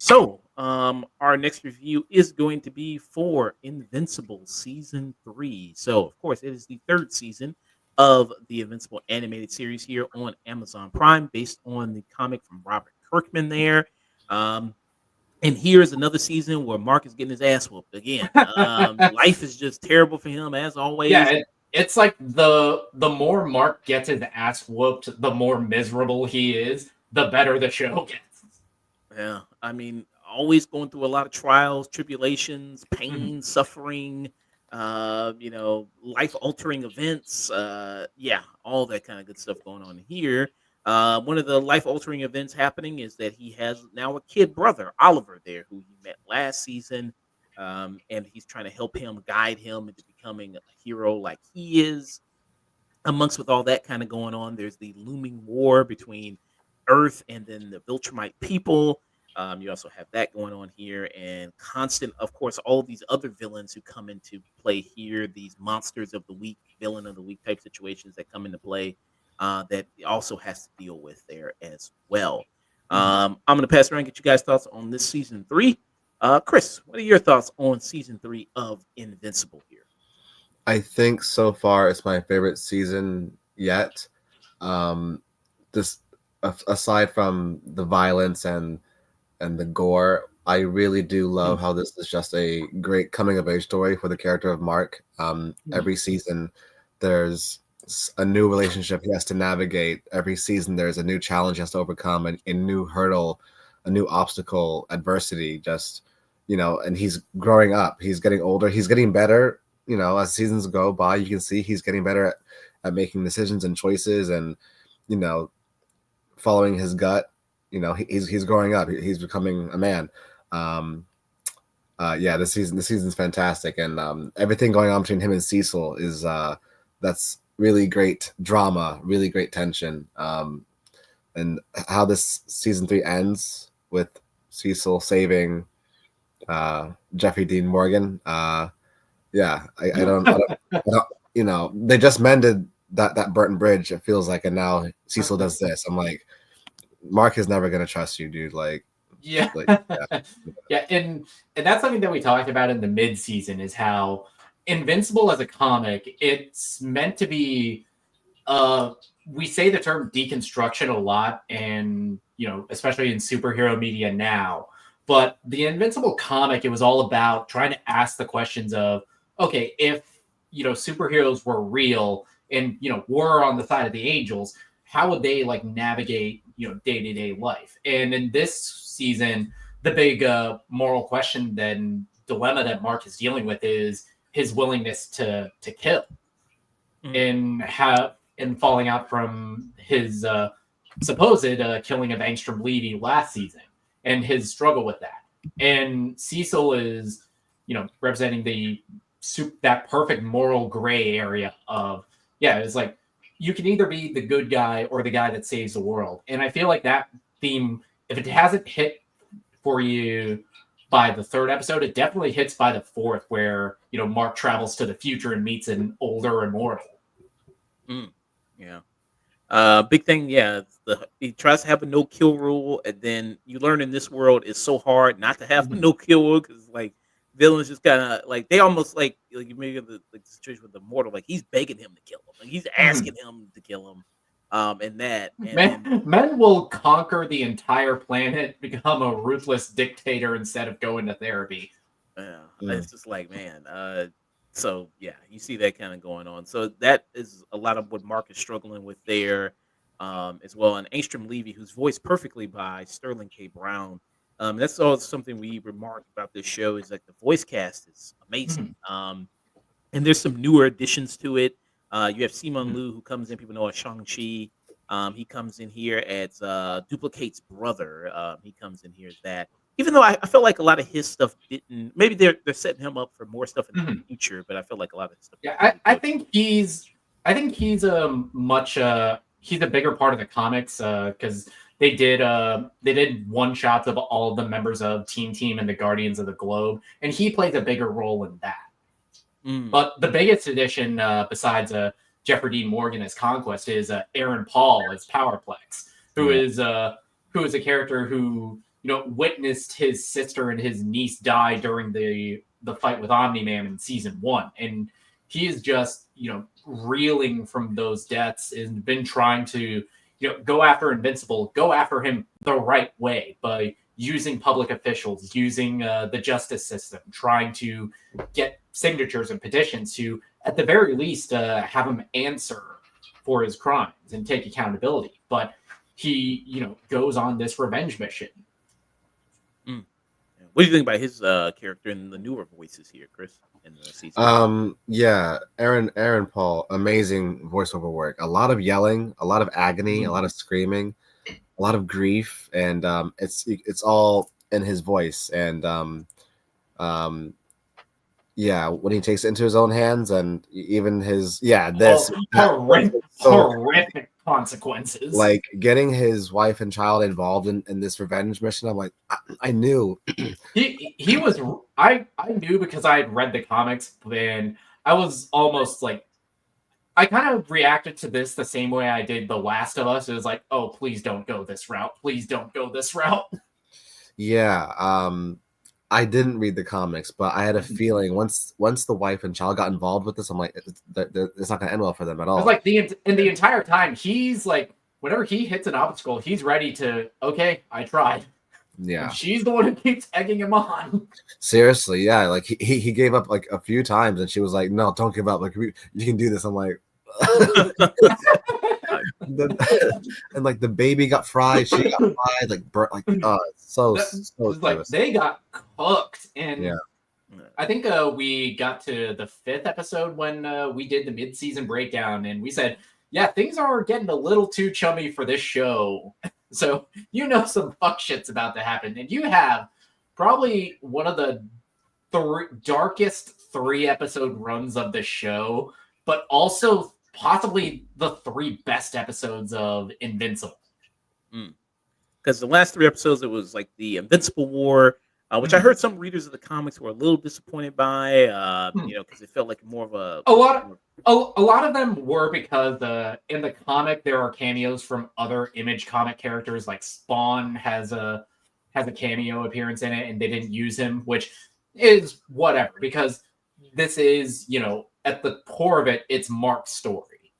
So, our next review is going to be for Invincible season 3. So, of course, it is the third season of the Invincible animated series here on Amazon Prime, based on the comic from Robert Kirkman there. Um, and here's another season where Mark is getting his ass whooped again. Life is just terrible for him as Yeah, always. it's like the more Mark gets his ass whooped, the more miserable he is, the better the show gets. Yeah, I mean, always going through a lot of trials, tribulations, Mhm. pain, suffering, life altering events. Yeah, all that kind of good stuff going on here. One of the life altering events happening is that he has now a kid brother, Oliver, there, who he met last season. And he's trying to help him, guide him into becoming a hero like he is. Amongst with all that kind of going on, there's the looming war between Earth and then the Viltrumite people. You also have that going on here, and constant, of course, all these other villains who come into play here. These monsters of the week, villain of the week type situations that come into play, that he also has to deal with there as well. Mhm. I'm going to pass around and get you guys' thoughts on this season 3. Chris, what are your thoughts on season 3 of Invincible here? I think so far it's my favorite season yet. Um, this aside from the violence and the gore, I really do love how this is just a great coming of age story for the character of Mark. Mhm. Every season, there's a new relationship he has to navigate. Every season, there's a new challenge he has to overcome, a new hurdle, a new obstacle, adversity. Just and he's growing up. He's getting older. He's getting better. As seasons go by, you can see he's getting better at making decisions and choices, and you know, following his gut. He's growing up. He's becoming a man. Um, yeah, this season's fantastic, and everything going on between him and Cecil is that's really great drama, really great tension, and how this season 3 ends with Cecil saving Jeffrey Dean Morgan. Yeah, they just mended that Burton Bridge. It feels like, and now Cecil does this. I'm like, Mark is never gonna trust you, dude. Yeah. Like, yeah. Yeah, and that's something that we talked about in the mid-season is how Invincible as a comic, it's meant to be uh we say the term deconstruction a lot, and especially in superhero media now, but the Invincible comic, it was all about trying to ask the questions of, okay, if superheroes were real and were on the side of the angels, how would they like navigate day-to-day life? And in this season, the big moral question, then dilemma that Mark is dealing with, is his willingness to kill, Mhm. and falling out from his supposed killing of Angstrom Levy last season, and his struggle with that. And Cecil is, representing that perfect moral gray area of, yeah, it's like you can either be the good guy or the guy that saves the world. And I feel like that theme, if it hasn't hit for you by the third episode, it definitely hits by the fourth, where Mark travels to the future and meets an older immortal. Mm. Yeah. Big thing, yeah. He tries to have a no kill rule, and then you learn in this world it's so hard not to have a Mhm. no kill rule, because like villains just kind of like they almost like you maybe the situation with the mortal, like he's begging him to kill him, like he's Mhm. asking him to kill him, and that, and Men, then men will conquer the entire planet, become a ruthless dictator instead of going to therapy. yeah, Mm. it's just like, man. So yeah, you see that kind of going on. So that is a lot of what Mark is struggling with there, as well. And Angstrom Levy, who's voiced perfectly by Sterling K. Brown. That's all something we remarked about this show, is like the voice cast is amazing. Mhm. And there's some newer additions to it. You have Simon Mhm. Liu, who comes in. People know as Shang-Chi. He comes in here as Duplicate's brother. He comes in here as that. Even though I felt like a lot of his stuff didn't. Maybe they're setting him up for more stuff in the Mhm. future, but I felt like a lot of his stuff Yeah, didn't really I live. think he's a much he's a bigger part of the comics because they did one shots of all of the members of Team and the Guardians of the Globe, and he plays a bigger role in that. But the biggest addition besides Jeffrey Dean Morgan as Conquest is Aaron Paul as Powerplex, who is a character who witnessed his sister and his niece die during the fight with Omni-Man in season 1, and he is just reeling from those deaths and been trying to go after Invincible, go after him the right way by using public officials, using the justice system, trying to get signatures and petitions to, at the very least, have him answer for his crimes and take accountability. But he, goes on this revenge mission. What do you think about his character and the newer voices here, Chris, in the season? Yeah, Aaron Paul, amazing voiceover work. A lot of yelling, a lot of agony, a lot of screaming, a lot of grief, and it's all in his voice. And yeah, when he takes it into his own hands, and even his horrific consequences, like getting his wife and child involved in this revenge mission. I'm like, I knew he was. I knew because I had read the comics, and I was almost like, I kind of reacted to this the same way I did The Last of Us. It was like, oh, please don't go this route. Please don't go this route. Yeah. I didn't read the comics, but I had a feeling once the wife and child got involved with this, I'm like, it's not going to end well for them at all. It's like the entire time, he's like, whenever he hits an obstacle, he's ready to, okay, I tried. Yeah. And she's the one who keeps egging him on. Like he gave up like a few times, and she was like, no, don't give up. Like, you can do this. I'm like, and like the baby got fried, she got fried, like burnt, like they got cooked. And I think we got to the 5th episode when we did the mid-season breakdown, and we said, yeah, things are getting a little too chummy for this show. So some fuck shit's about to happen, and you have probably one of the darkest 3-episode runs of the show, but also possibly the 3 best episodes of Invincible. Because the last 3 episodes, it was like the Invincible War, which I heard some readers of the comics were a little disappointed by, because it felt like more of a lot of them were because in the comic there are cameos from other Image comic characters, like Spawn has a cameo appearance in it, and they didn't use him, which is whatever, because this is at the core of it, it's Mark's story.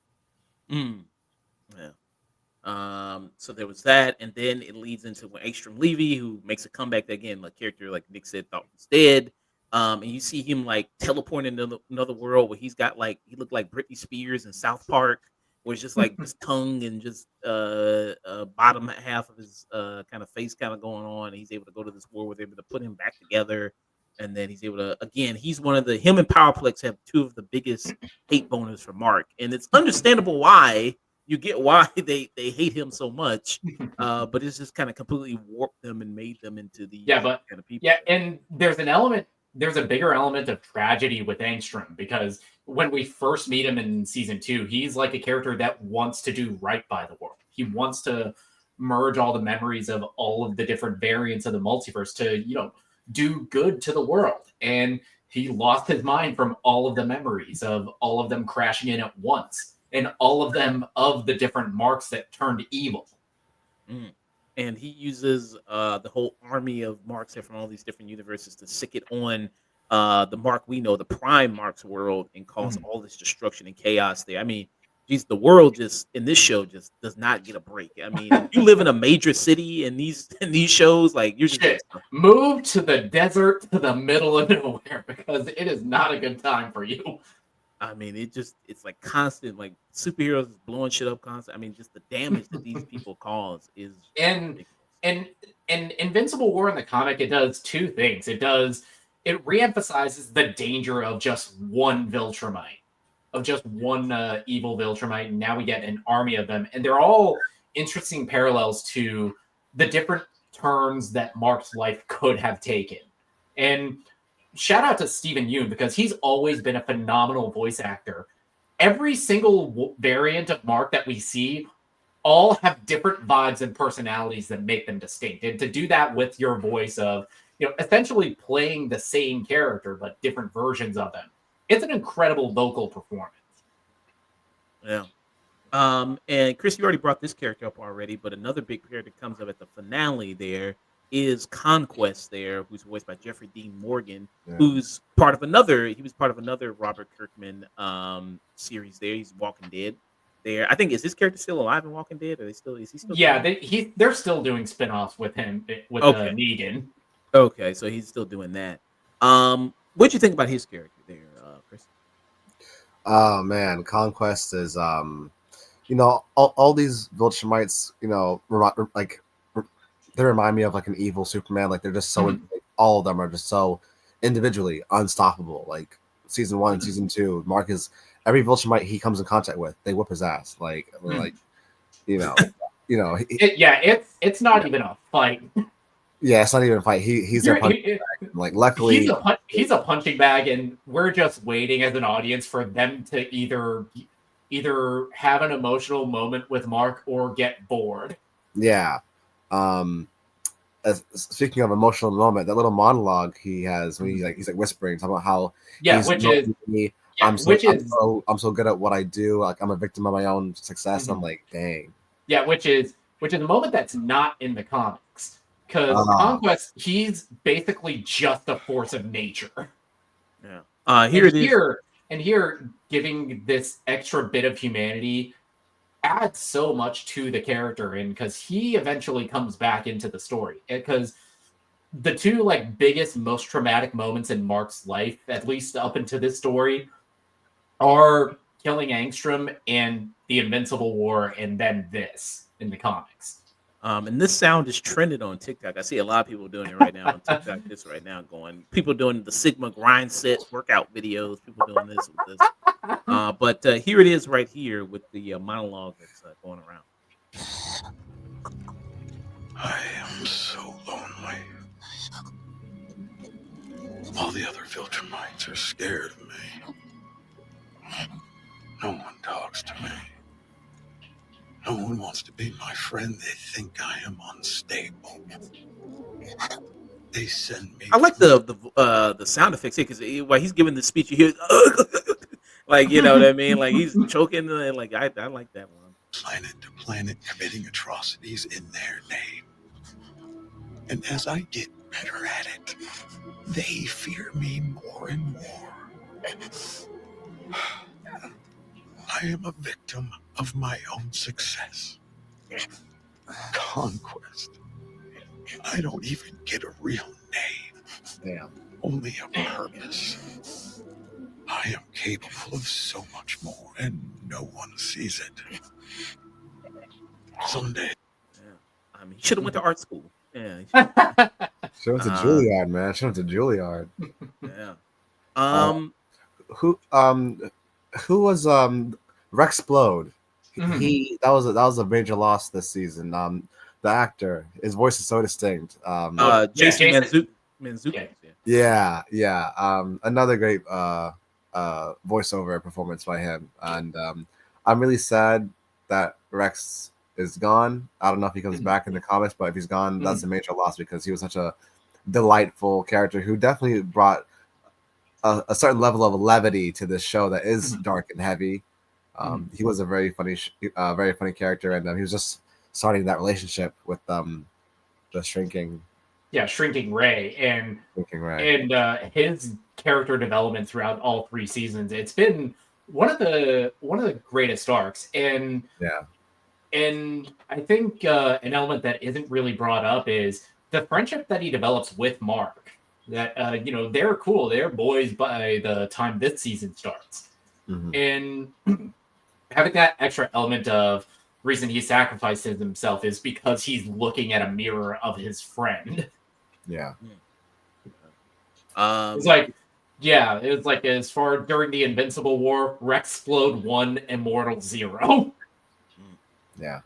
So there was that, and then it leads into when Aestrom Levy, who makes a comeback again, a character like Nick said thought was dead. And you see him like teleporting into another world where he looked like Britney Spears in South Park, where it's just like his tongue and just bottom half of his kind of face kind of going on. And he's able to go to this world where they're able to put him back together. And then he's able to, again, he's one of him and Powerplex have 2 of the biggest hate boners for Mark. And it's understandable why they hate him so much. But it's just kind of completely warped them and made them into the kind of people. Yeah, and there's a bigger element of tragedy with Angstrom, because when we first meet him in season 2, he's like a character that wants to do right by the world. He wants to merge all the memories of all of the different variants of the multiverse to, do good to the world. And he lost his mind from all of the memories of all of them crashing in at once, and all of them of the different marks that turned evil. And he uses the whole army of marks from all these different universes to sick it on the mark we know, the Prime Mark's world, and cause all this destruction and chaos there. I mean, geez, the world just in this show just does not get a break. I mean, if you live in a major city in these shows, like you're just move to the desert, to the middle of nowhere, because it is not a good time for you. I mean, it's like constant, like superheroes blowing shit up constant. I mean, just the damage that these people cause is and Invincible War in the comic, it does 2 things. It reemphasizes the danger of just one Viltrumite. Of just one evil Viltrumite, and now we get an army of them, and they're all interesting parallels to the different turns that Mark's life could have taken. And shout out to Stephen Yeun, because he's always been a phenomenal voice actor. Every single variant of Mark that we see all have different vibes and personalities that make them distinct. And to do that with your voice of, essentially playing the same character but different versions of them, it's an incredible vocal performance. Yeah. And Chris, you already brought this character up already, but another big character comes up at the finale. There is Conquest there, who's voiced by Jeffrey Dean Morgan, Yeah. who's part of another. He was part of another Robert Kirkman series. There, he's Walking Dead. There, I think is this character still alive in Walking Dead? Are they still? Is he still? Yeah, doing they're still doing spin-offs with him with Okay. Negan. Okay, so he's still doing that. What'd you think about his character there, Chris? Oh man, Conquest is all these Viltrumites, they remind me of like an evil Superman. Like they're just so all of them are just so individually unstoppable. Like season 1, season 2, Mark is every Viltrumite he comes in contact with, they whoop his ass. Like It's not even a fight. Yeah, it's not even a fight. He's their punching bag. Like luckily he's a punching bag, and we're just waiting as an audience for them to either have an emotional moment with Mark or get bored. Yeah. Speaking of emotional moment, that little monologue he has when he's whispering, talking about how I'm so good at what I do. Like I'm a victim of my own success. I'm like, dang. Yeah, which is a moment that's not in the comics. Because Conquest, he's basically just a force of nature. Yeah. Here, giving this extra bit of humanity adds so much to the character, and because he eventually comes back into the story. Because the two biggest, most traumatic moments in Mark's life, at least up into this story, are killing Angstrom and the Invincible War, and then this in the comics. And this sound is trending on TikTok. I see a lot of people doing it right now on TikTok. This right now people doing the Sigma grind set workout videos. People doing this with this. But here it is right here with the monologue that's going around. I am so lonely. All the other Viltrumites are scared of me. No one talks to me. No one wants to be my friend. They think I am unstable. They send me. I like the sound effects here because while he's giving the speech, you hear you know what I mean? Like he's choking. I like that one. Planet to planet, committing atrocities in their name. And as I get better at it, they fear me more and more. I am a victim of my own success. Conquest. I don't even get a real name. Damn. Only a purpose. I am capable of so much more, and no one sees it. Someday. Yeah. I mean, he should have went to art school. Yeah. Show it to Juilliard, man. Show it to Juilliard. Yeah. Who was Rexplode? That was a major loss this season. The actor, his voice is so distinct. Jason Mantzoukas. Yeah. Another great voiceover performance by him, and I'm really sad that Rex is gone. I don't know if he comes back in the comics, but if he's gone, that's a major loss because he was such a delightful character who definitely brought a certain level of levity to this show that is dark and heavy. He was a very funny character, and he was just starting that relationship with the shrinking Ray, and his character development throughout all 3 seasons. It's been one of the greatest arcs, and I think an element that isn't really brought up is the friendship that he develops with Mark. That they're cool, they're boys by the time this season starts, and having that extra element of reason he sacrifices himself is because he's looking at a mirror of his friend. Yeah. It's it was like as far during the Invincible War, Rexplode 1, Immortal 0. Yeah.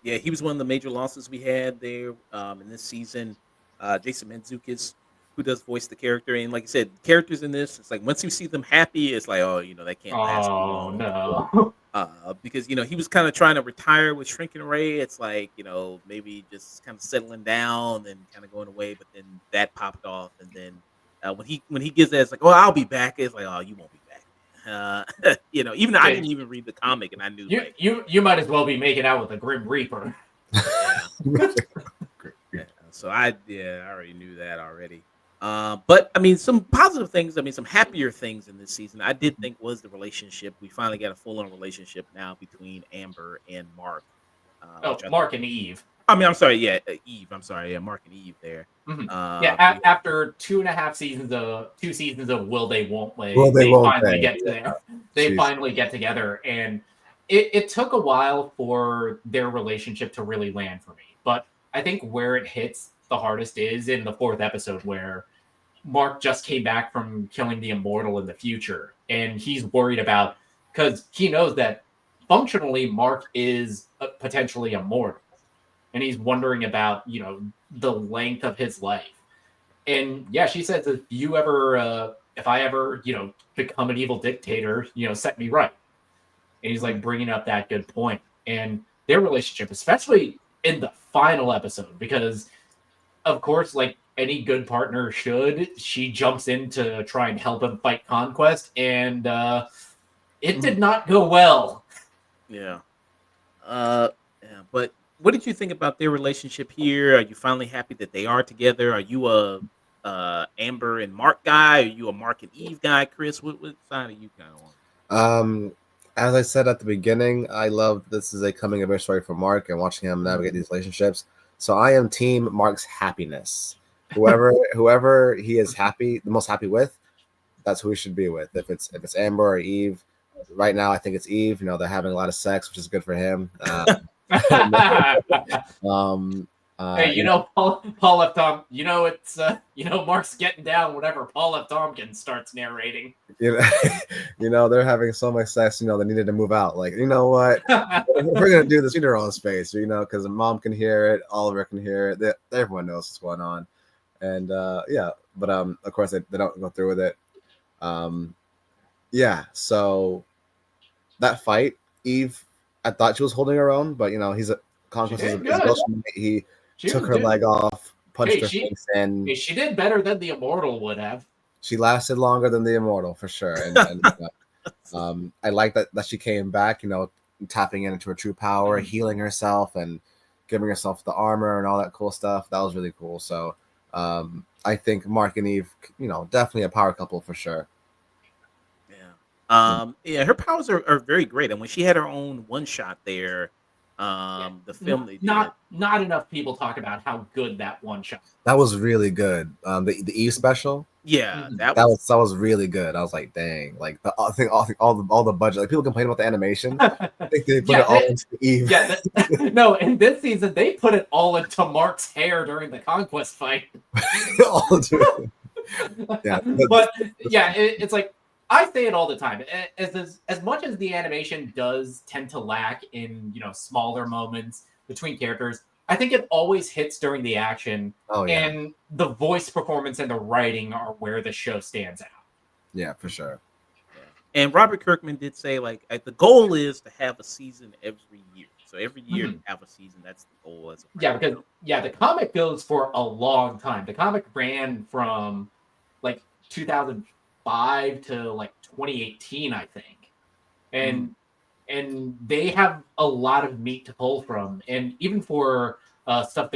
He was one of the major losses we had there in this season. Jason Mantzoukas who does voice the character. And like I said, characters in this, it's like once you see them happy, it's like, oh, that can't last too Oh long. no. Because he was kind of trying to retire with Shrinking Ray. It's like maybe just kind of settling down and kind of going away. But then that popped off, and then when he gives that, it's like, oh, I'll be back. It's like, oh, you won't be back. Even though I didn't even read the comic, and I knew like, You might as well be making out with a Grim Reaper. yeah. Yeah, so I already knew that already. But I mean, some positive things. I mean, some happier things in this season. I did think was the relationship. We finally got a full-on relationship now between Amber and Mark. Oh, Mark and Eve. I mean, I'm sorry. Yeah, Eve. I'm sorry. Yeah, Mark and Eve there. Mm-hmm. Yeah. After 2.5 seasons of 2 seasons of Will They Won't They, they finally get together, and it took a while for their relationship to really land for me. But I think where it hits the hardest is in the 4th episode, where Mark just came back from killing the Immortal in the future, and he's worried about, because he knows that functionally Mark is potentially immortal, and he's wondering about the length of his life. And yeah, she says, if I ever become an evil dictator, set me right. And he's like bringing up that good point. And their relationship, especially in the final episode, because of course, like any good partner should, she jumps in to try and help him fight Conquest, and it did not go well. Yeah. Yeah. But what did you think about their relationship here? Are you finally happy that they are together? Are you a Amber and Mark guy? Are you a Mark and Eve guy, Chris? What side are you kind of on? As I said at the beginning, I love this is a coming of age story for Mark and watching him navigate these relationships. So I am team Mark's happiness. Whoever he is the most happy with, that's who he should be with. If it's Amber or Eve, right now I think it's Eve. They're having a lot of sex, which is good for him. Hey, Paul F. Tom. It's Mark's getting down whenever Paul F. Tompkins starts narrating. They're having so much sex. They needed to move out. Like, you know what? If we're gonna do this, we need our own space. Because the mom can hear it, Oliver can hear it. Everyone knows what's going on. And but of course they don't go through with it. So that fight, Eve, I thought she was holding her own, but he's a Conquest. He took her leg off, punched her face in. She did better than the Immortal would have. She lasted longer than the Immortal for sure. And I like that she came back, tapping into her true power, healing herself and giving herself the armor and all that cool stuff. That was really cool. So I think Mark and Eve, definitely a power couple for sure. Yeah. Her powers are very great. And when she had her own one shot there, the film not enough people talk about how good that one shot. That was really good. The Eve special. Yeah, that was really good. I was like, dang, like I think all the budget. Like people complain about the animation. I think they put it all into Eve. Yeah, no, in this season they put it all into Mark's hair during the Conquest fight. Yeah, but yeah, it's like I say it all the time. As much as the animation does tend to lack in smaller moments between characters, I think it always hits during the action. Oh, yeah. And the voice performance and the writing are where the show stands out. Yeah, for sure. Yeah. And Robert Kirkman did say like the goal is to have a season every year. So every year to have a season. That's the goal. Because the comic goes for a long time. The comic ran from like 2005 to like 2018, I think. And they have a lot of meat to pull from, and even for stuff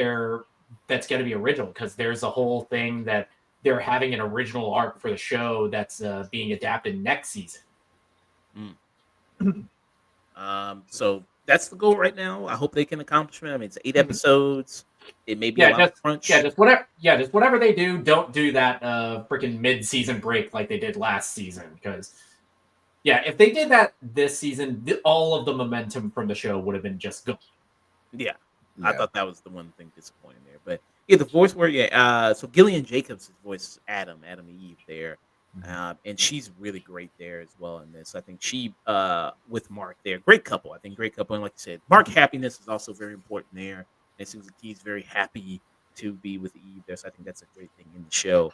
that's going to be original, because there's a whole thing that they're having an original arc for the show that's being adapted next season. So that's the goal right now. I hope they can accomplish it. I mean, it's 8 episodes. It may be a lot of crunch. Just whatever they do, don't do that freaking mid-season break like they did last season, because. Yeah, if they did that this season, all of the momentum from the show would have been just gone. Yeah, I thought that was the one thing disappointing there. But yeah, the voice work, so Gillian Jacobs' voice, Adam Eve there. And she's really great there as well in this. I think she, with Mark there, great couple. I think great couple. And like you said, Mark happiness is also very important there. And it seems like he's very happy to be with Eve there. So I think that's a great thing in the show.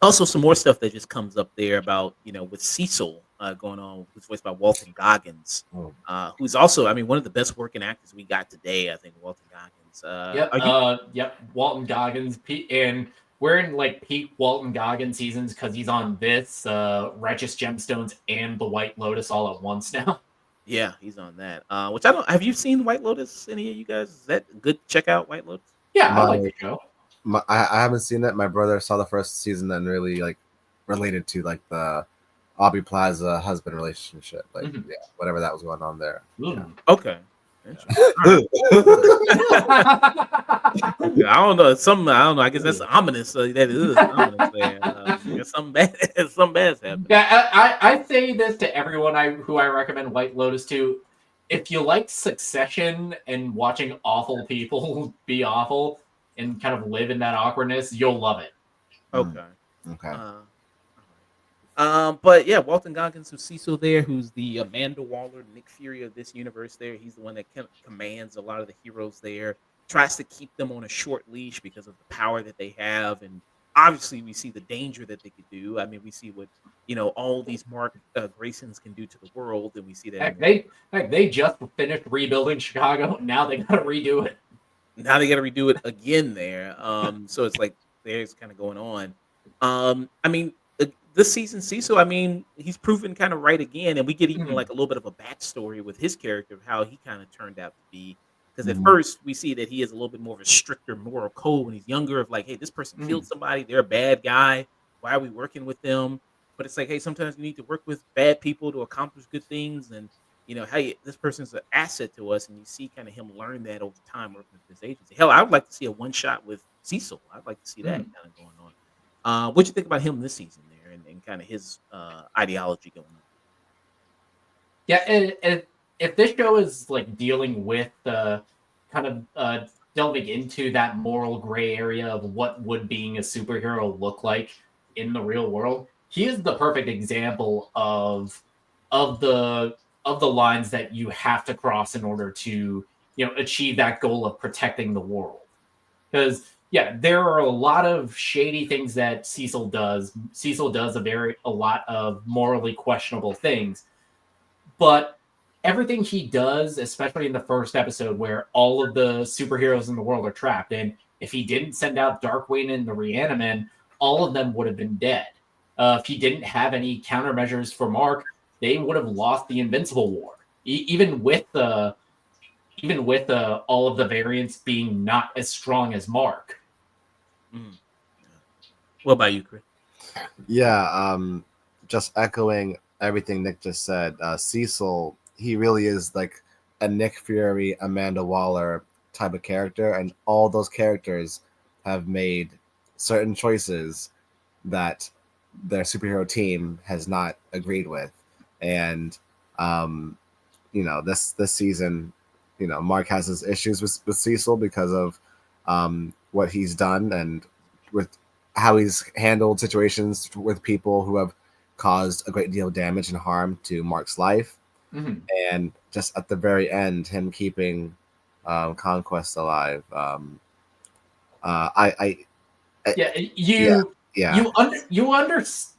Also, some more stuff that just comes up there about with Cecil going on, who's voiced by Walton Goggins, Oh. who's also, I mean, one of the best working actors we got today. I think Walton Goggins. Yep. Are you? Yep. Walton Goggins. And we're in like peak Walton Goggins seasons because he's on this, Righteous Gemstones, and The White Lotus all at once now. Yeah, he's on that. Which I don't. Have you seen White Lotus? Any of you guys? Is that good? Check out White Lotus. Yeah, I My, like the show. I haven't seen it. My brother saw the first season and really like related to like the Aubrey Plaza husband relationship, like Mhm. yeah, whatever that was going on there. Yeah. Okay. Okay, I don't know. Some I don't know. I guess that's ominous. That is ominous there. There's something bad. Something bad's happening. Yeah, I say this to everyone who I recommend White Lotus to. If you like Succession and watching awful people be awful and kind of live in that awkwardness, you'll love it. Okay. Okay. All right. But yeah, Walton Goggins, who's Cecil there, who's the Amanda Waller, Nick Fury of this universe there. He's the one that commands a lot of the heroes there, tries to keep them on a short leash because of the power that they have. And obviously, we see the danger that they could do. I mean, we see what, all these Mark Graysons can do to the world. And we see that. They just finished rebuilding Chicago. Now they got to redo it. Now they got to redo it again there. So it's like there's kind of going on. I mean, this season, Cecil, I mean, he's proven kind of right again, and we get even like a little bit of a backstory with his character of how he kind of turned out to be. Because at first we see that he has a little bit more of a stricter moral code when he's younger. Of like, hey, this person killed somebody, they're a bad guy. Why are we working with them? But it's like, hey, sometimes you need to work with bad people to accomplish good things, and hey, this person's an asset to us, and you see kind of him learn that over time working with this agency. Hell, I would like to see a one shot with Cecil. I'd like to see that kind of going on. What do you think about him this season there, and kind of his ideology going on? Yeah, and if this show is like dealing with kind of delving into that moral gray area of what would being a superhero look like in the real world, he is the perfect example of the lines that you have to cross in order to achieve that goal of protecting the world. Because yeah, there are a lot of shady things that Cecil does. Cecil does a lot of morally questionable things, but everything he does, especially in the first episode where all of the superheroes in the world are trapped, and if he didn't send out Darkwing and the Reaniman, all of them would have been dead. If he didn't have any countermeasures for Mark, they would have lost the Invincible War. Even with all of the variants being not as strong as Mark. What about you, Chris? Yeah, just echoing everything Nick just said. Cecil, he really is like a Nick Fury, Amanda Waller type of character, and all those characters have made certain choices that their superhero team has not agreed with. And this season, Mark has his issues with Cecil because of what he's done and with how he's handled situations with people who have caused a great deal of damage and harm to Mark's life. And just at the very end, him keeping Conquest alive. You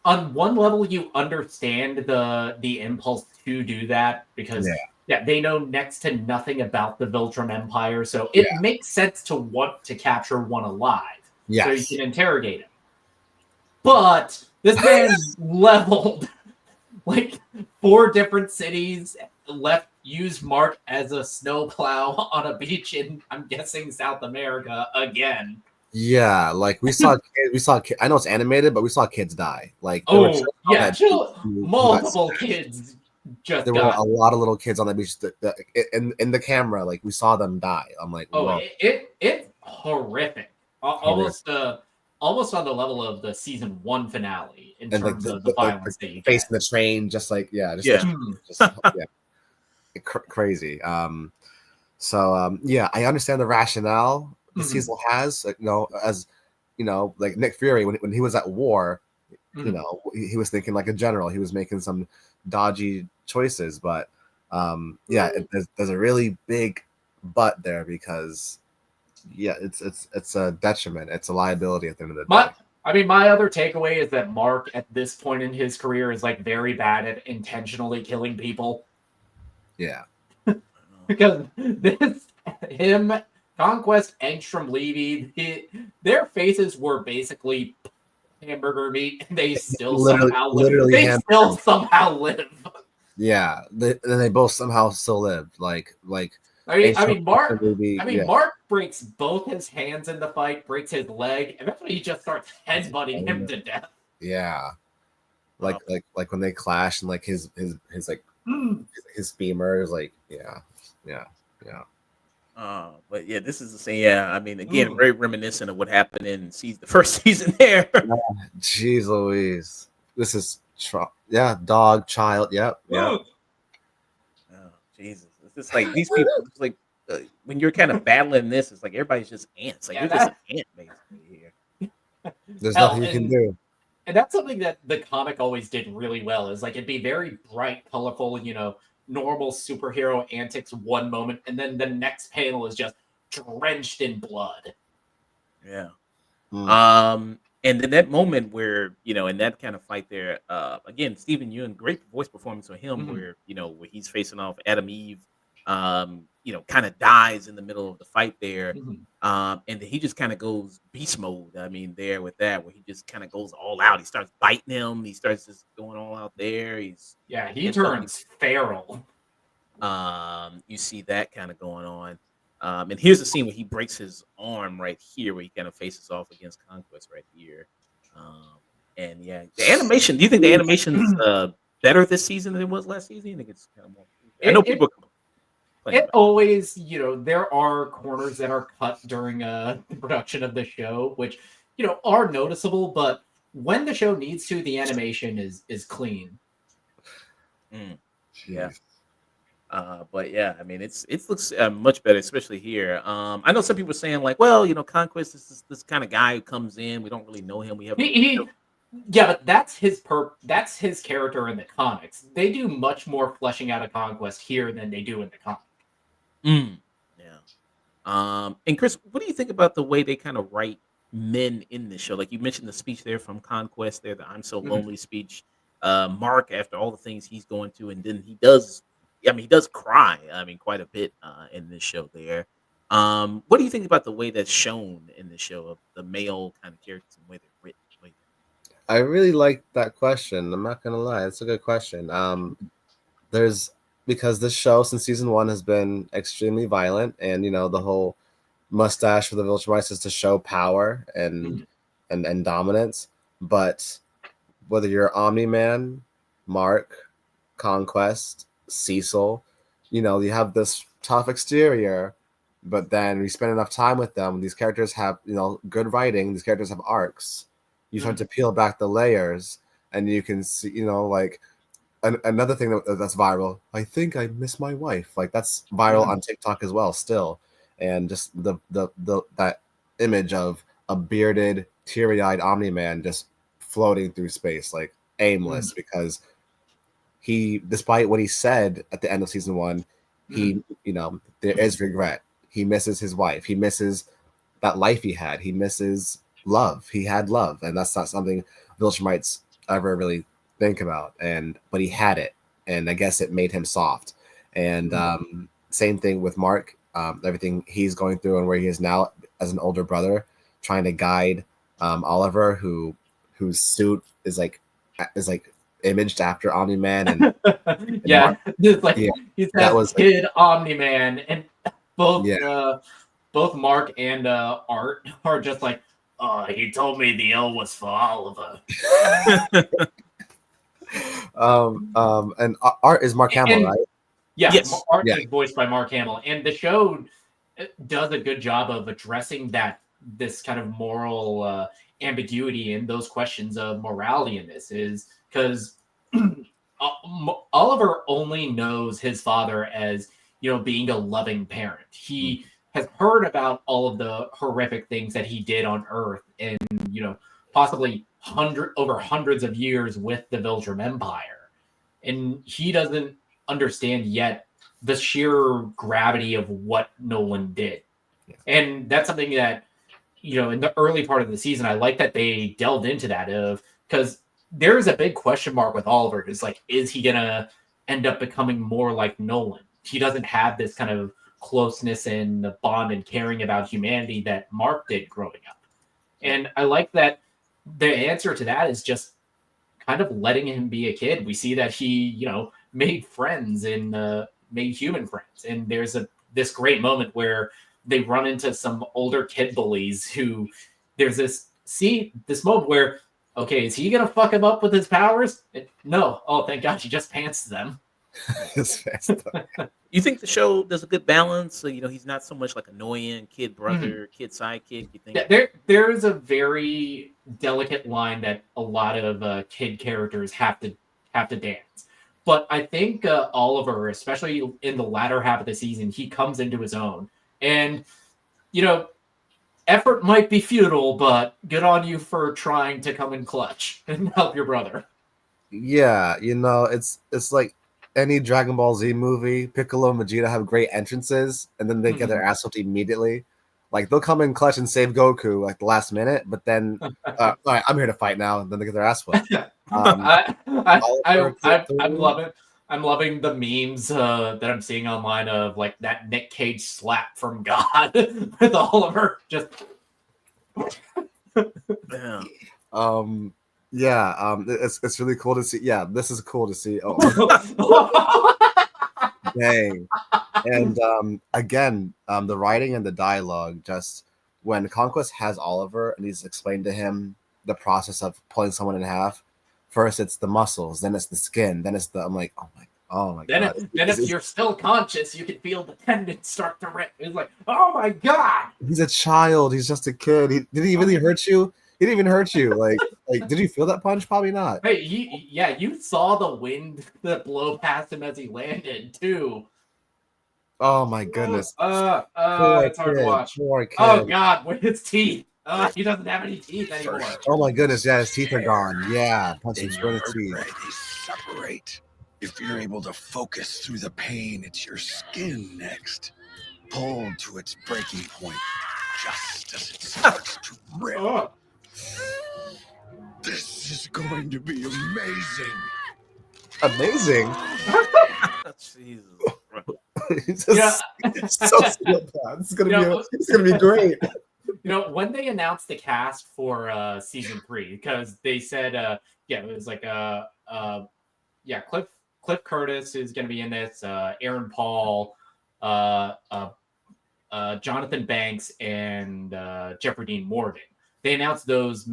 on one level you understand the impulse to do that because they know next to nothing about the Viltrum Empire, so it makes sense to want to capture one alive so you can interrogate him. But this man leveled like 4 different cities, used Mark as a snowplow on a beach in, I'm guessing, South America again. Yeah, like we saw I know it's animated, but we saw kids die. Like multiple kids just there were a lot of little kids on the beach that in the camera, like we saw them die. I'm like, whoa. It's horrific. Almost on the level of the season 1 finale in terms of the violence that you facing the train, just like crazy. So I understand the rationale the Cecil has, as like Nick Fury when he was at war, he was thinking like a general. He was making some dodgy choices, but there's a really big but there because it's a detriment. It's a liability at the end of the day. I mean, my other takeaway is that Mark, at this point in his career, is like very bad at intentionally killing people. Yeah. Because him, Conquest, Engstrom, Levy, their faces were basically hamburger meat, and they still somehow live. They still somehow live. Yeah, they both somehow still live. Like I mean, Mark. movie, Mark breaks both his hands in the fight, breaks his leg, and that's when he just starts headbutting him to death. Yeah, like when they clash and like his like his femur is like yeah. But yeah, this is the same. Yeah, I mean, again, very reminiscent of what happened in the first season there. Jeez Louise, this is dog child. Yep. Oh Jesus, it's just like these people. It's like when you're kind of battling this, it's like everybody's just ants. Like you're just an ant basically here. There's nothing you can do. And that's something that the comic always did really well. Is like it'd be very bright, colorful, normal superhero antics one moment, and then the next panel is just drenched in blood. Yeah. And then that moment where, in that kind of fight there, again, Stephen Yeun, great voice performance on him, where he's facing off Adam Eve, kind of dies in the middle of the fight there. And then he just kind of goes beast mode. I mean, there with that, where he just kind of goes all out. He starts biting him. He starts just going all out there. He turns feral. You see that kind of going on. And here's the scene where he breaks his arm right here, where he kind of faces off against Conquest right here. And yeah, the animation. Do you think the animation's better this season than it was last season? I think it's kind of more. I know people. It always, there are corners that are cut during the production of the show, which are noticeable. But when the show needs to, the animation is clean. Yeah. But yeah, I mean, it looks much better, especially here. I know some people are saying like, well, Conquest is this kind of guy who comes in. We don't really know him. We have yeah, but that's his character in the comics. They do much more fleshing out of Conquest here than they do in the comic. Yeah. And Chris, what do you think about the way they kind of write men in this show? Like you mentioned the speech there from Conquest, there, the "I'm so lonely" speech. Mark, after all the things he's going through, and then he does cry. I mean, quite a bit in this show. There. What do you think about the way that's shown in the show of the male kind of characters and the way they're written? I really like that question. I'm not gonna lie, it's a good question. Because this show since season 1 has been extremely violent, and the whole mustache for the Viltrumites is to show power and dominance. But whether you're Omni-Man, Mark, Conquest, Cecil, you have this tough exterior, but then we spend enough time with them. These characters have good writing. These characters have arcs. You start to peel back the layers, and you can see like another thing that's viral. I think I miss my wife. Like that's viral on TikTok as well still, and just the that image of a bearded, teary-eyed Omni-Man just floating through space like aimless because he, despite what he said at the end of season 1, he there is regret. He misses his wife. He misses that life he had. He misses love. He had love, and that's not something Viltrumites ever really think about. But he had it, and I guess it made him soft. And same thing with Mark. Everything he's going through and where he is now as an older brother, trying to guide Oliver, whose suit is like imaged after Omni-Man, and Mark, he's that kid Omni-Man, and both Mark and Art are just like, he told me the L was for Oliver. And Art is Mark Hamill, right? Yeah, yes. Art is voiced by Mark Hamill, and the show does a good job of addressing this kind of moral ambiguity and those questions of morality in this. Is because Oliver only knows his father as being a loving parent. He has heard about all of the horrific things that he did on Earth, and possibly hundreds of years with the Viltrum Empire, and he doesn't understand yet the sheer gravity of what Nolan did. And that's something that in the early part of the season, I like that they delved into that because there is a big question mark with Oliver. It's like, is he gonna end up becoming more like Nolan? He doesn't have this kind of closeness and bond and caring about humanity that Mark did growing up. And I like that the answer to that is just kind of letting him be a kid. We see that he, made friends and made human friends. And there's this great moment where they run into some older kid bullies who there's this moment where, okay, is he going to fuck him up with his powers? No. Oh, thank God. He just pants them. You think the show does a good balance? So, he's not so much like annoying kid brother, kid sidekick. You think? Yeah, there is a very delicate line that a lot of kid characters have to dance. But I think Oliver, especially in the latter half of the season, he comes into his own. And, effort might be futile, but good on you for trying to come in clutch and help your brother. Yeah, it's like any Dragon Ball Z movie. Piccolo and Vegeta have great entrances, and then they get their ass whooped immediately. Like, they'll come in clutch and save Goku like the last minute, but then, all right, I'm here to fight now, and then they get their ass whooped. I'm loving the memes that I'm seeing online of like that Nick Cage slap from God with Oliver. Just it's really cool to see. Yeah, this is cool to see. Oh, dang! And again, the writing and the dialogue. Just when Conquest has Oliver and he's explained to him the process of pulling someone in half. First, it's the muscles, then it's the skin, then it's the. I'm like, oh my god. Then if you're still conscious, you can feel the tendons start to rip. It's like, oh my god. He's a child. He's just a kid. Did he really hurt you? He didn't even hurt you. Like, did you feel that punch? Probably not. Hey, you saw the wind that blow past him as he landed too. Oh my goodness. It's hard to watch. Poor kid. Oh god, with his teeth. He doesn't have any teeth anymore. Oh my goodness, yeah, his teeth are gone. Yeah, punch him square in the teeth. They separate. If you're able to focus through the pain, it's your skin next. Pulled to its breaking point, just as it starts to rip. This is going to be amazing. Amazing? Jesus. It's so simple. It's gonna be great. When they announced the cast for season 3, because they said, it was like Cliff Curtis is going to be in this, Aaron Paul, Jonathan Banks, and Jeffrey Dean Morgan. They announced those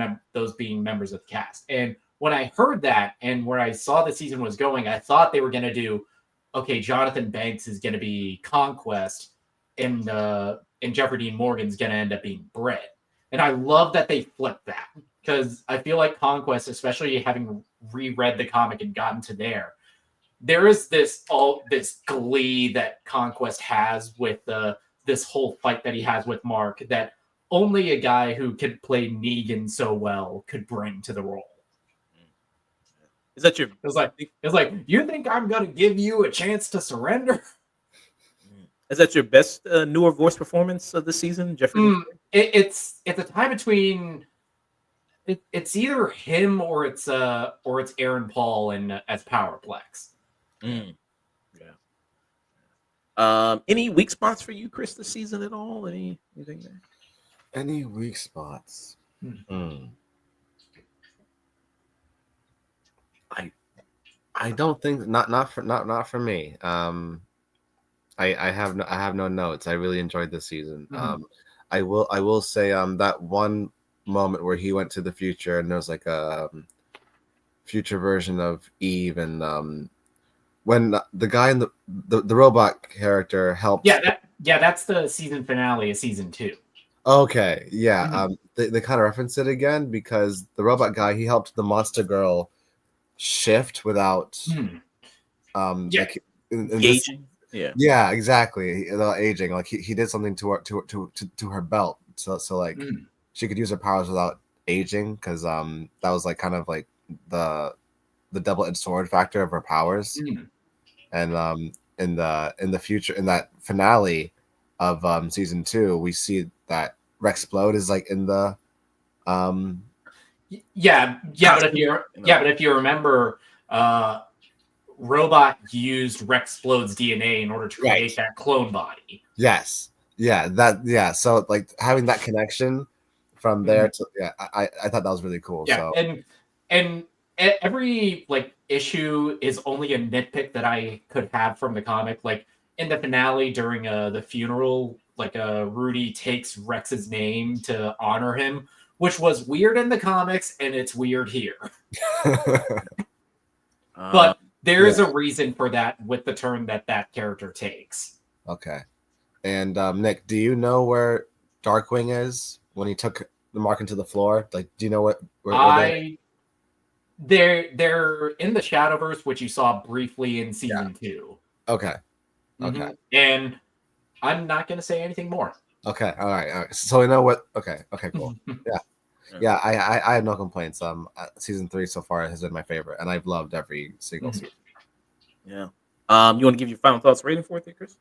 being members of the cast. And when I heard that and where I saw the season was going, I thought they were going to do, okay, Jonathan Banks is going to be Conquest, and Jeffrey Dean Morgan's going to end up being Brett. And I love that they flipped that, because I feel like Conquest, especially having reread the comic and gotten to there is this glee that Conquest has with this whole fight that he has with Mark that only a guy who could play Negan so well could bring to the role. Is that your? It's like you think I'm gonna give you a chance to surrender? Is that your best newer voice performance of the season, Jeffrey? It's a tie between. It's either him or it's Aaron Paul as Powerplex. Yeah. Any weak spots for you, Chris, this season at all? Anything there? Any weak spots? I don't think not for me. I have no notes. I really enjoyed this season. I will say that one moment where he went to the future and there's like a future version of Eve, and when the guy in the robot character helped. That's the season finale of season 2. Okay, yeah. They kind of reference it again because the robot guy, he helped the monster girl shift without like aging. Yeah, exactly. Without aging, like he did something to her belt, so like she could use her powers without aging, because that was like kind of like the double-edged sword factor of her powers. And in the future, in that finale of season 2, we see that Rexplode is like in the Yeah, Costume, but if you remember, Robot used Rexplode's DNA in order to Right. create that clone body. Yes. Yeah. So like having that connection from there to I thought that was really cool. Yeah, So and every like issue is only a nitpick that I could have from the comic. Like in the finale during the funeral, like Rudy takes Rex's name to honor him, which was weird in the comics and it's weird here. But there's a reason for that with the turn that character takes. Okay. And Nick, do you know where Darkwing is when he took the mark into the floor? Like, do you know where they're in the Shadowverse, which you saw briefly in season 2. Okay. Okay. Mm-hmm. And I'm not going to say anything more. Okay. All right. So we know what. Okay. Cool. Yeah. I have no complaints. Season 3 so far has been my favorite, and I've loved every single season. Yeah. You want to give your final thoughts rating for it, there, Chris?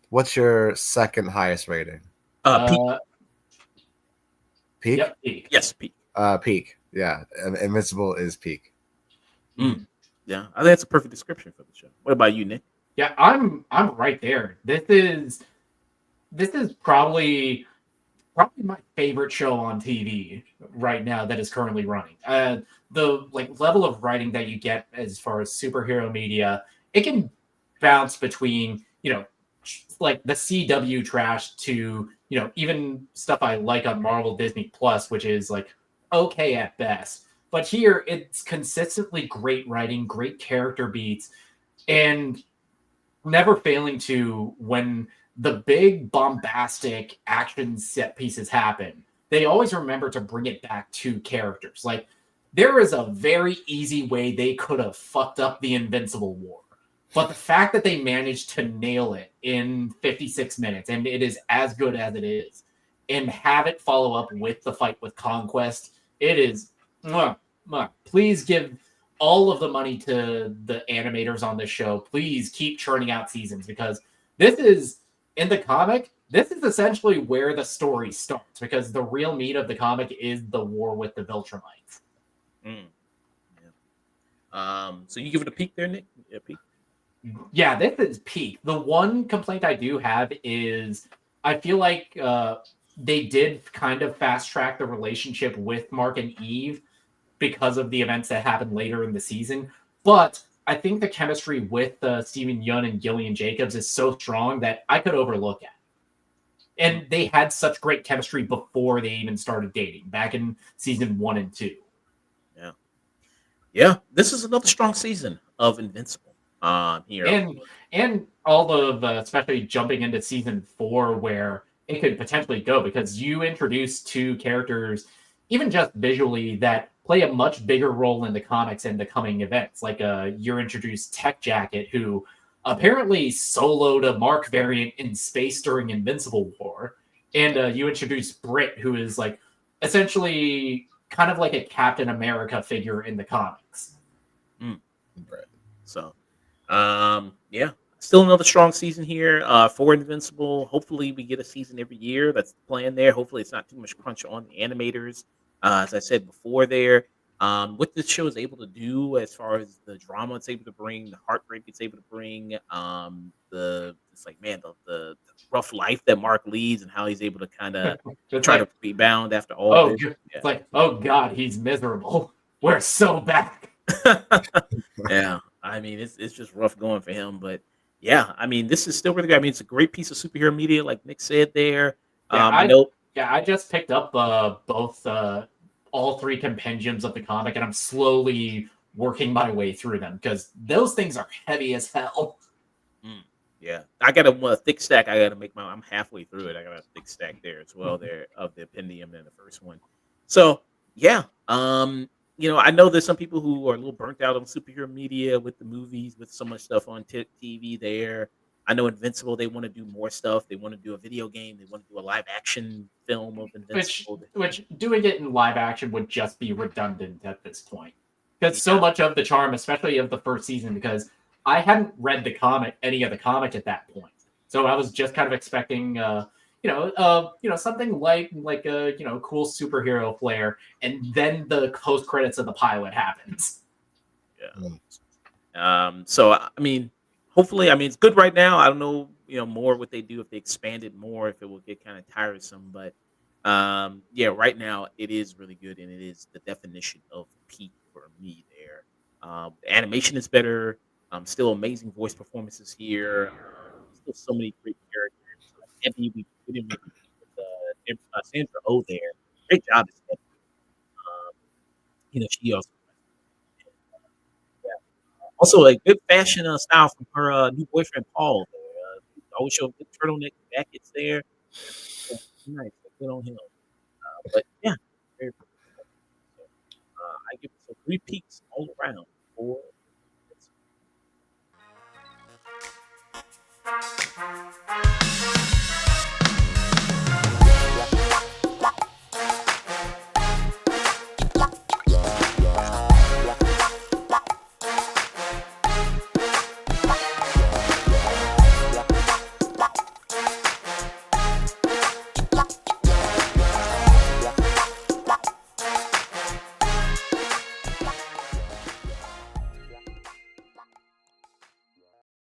What's your second highest rating? Peak. Peak? Yep, peak. Yes, peak. Peak. Yeah. Invincible is peak. Yeah, I think that's a perfect description for the show. What about you, Nick? Yeah, I'm right there. This is probably my favorite show on TV right now that is currently running. The like level of writing that you get as far as superhero media, it can bounce between, like the CW trash to, even stuff I like on Marvel Disney Plus, which is like okay at best. But here it's consistently great writing, great character beats, and never failing to, when the big bombastic action set pieces happen, they always remember to bring it back to characters. Like there is a very easy way they could have fucked up the Invincible War. But the fact that they managed to nail it in 56 minutes, and it is as good as it is, and have it follow up with the fight with Conquest, it is... Please give all of the money to the animators on this show. Please keep churning out seasons, because this is, in the comic, this is essentially where the story starts, because the real meat of the comic is the war with the Viltrumites. So you give it a peak there, Nick? Yeah, peak. Yeah, this is peak. The one complaint I do have is I feel like they did kind of fast track the relationship with Mark and Eve because of the events that happened later in the season. But I think the chemistry with Steven Yeun and Gillian Jacobs is so strong that I could overlook it. And they had such great chemistry before they even started dating, back in season 1 and 2. Yeah. This is another strong season of Invincible. Here. And all of, especially jumping into season 4, where it could potentially go, because you introduce 2 characters, even just visually, that play a much bigger role in the comics and the coming events. Like you're introduced Tech Jacket, who apparently soloed a Mark variant in space during Invincible War, and you introduce Brit, who is like essentially kind of like a Captain America figure in the comics. Brit. So. Yeah, still another strong season here for Invincible. Hopefully we get a season every year. That's the plan there. Hopefully it's not too much crunch on the animators. As I said before there, what this show is able to do as far as the drama it's able to bring, the heartbreak it's able to bring, the rough life that Mark leads and how he's able to kind of try to rebound after all this. Yeah. It's like, oh God, he's miserable. We're so back. Yeah. I mean, it's just rough going for him, but yeah, I mean, this is still really good. I mean, it's a great piece of superhero media, like Nick said there. I just picked up both all 3 compendiums of the comic, and I'm slowly working my way through them, because those things are heavy as hell. Yeah, I got a thick stack. I'm halfway through it. I got a thick stack there as well there of the appendium in the first one. So yeah, I know there's some people who are a little burnt out on superhero media with the movies, with so much stuff on TV there. I know Invincible, they want to do more stuff. They want to do a video game. They want to do a live action film of Invincible. Which doing it in live action would just be redundant at this point. Because so much of the charm, especially of the first season, because I hadn't read any of the comic at that point. So I was just kind of expecting, something like a cool superhero flair, and then the post credits of the pilot happens. Yeah. Mm. So I mean, hopefully, I mean, it's good right now. I don't know, more what they do if they expand it more, if it will get kind of tiresome. But yeah, right now it is really good, and it is the definition of peak for me. There, the animation is better. Still amazing voice performances here. Still so many great characters. Like Ebony, we didn't really Sandra Oh there. Great job as Ebony. Um, she also. Also, a good fashion style from her new boyfriend Paul. There, always show good turtleneck jackets there. Yeah, nice, good on him. But yeah, very. So, I give it so 3 peaks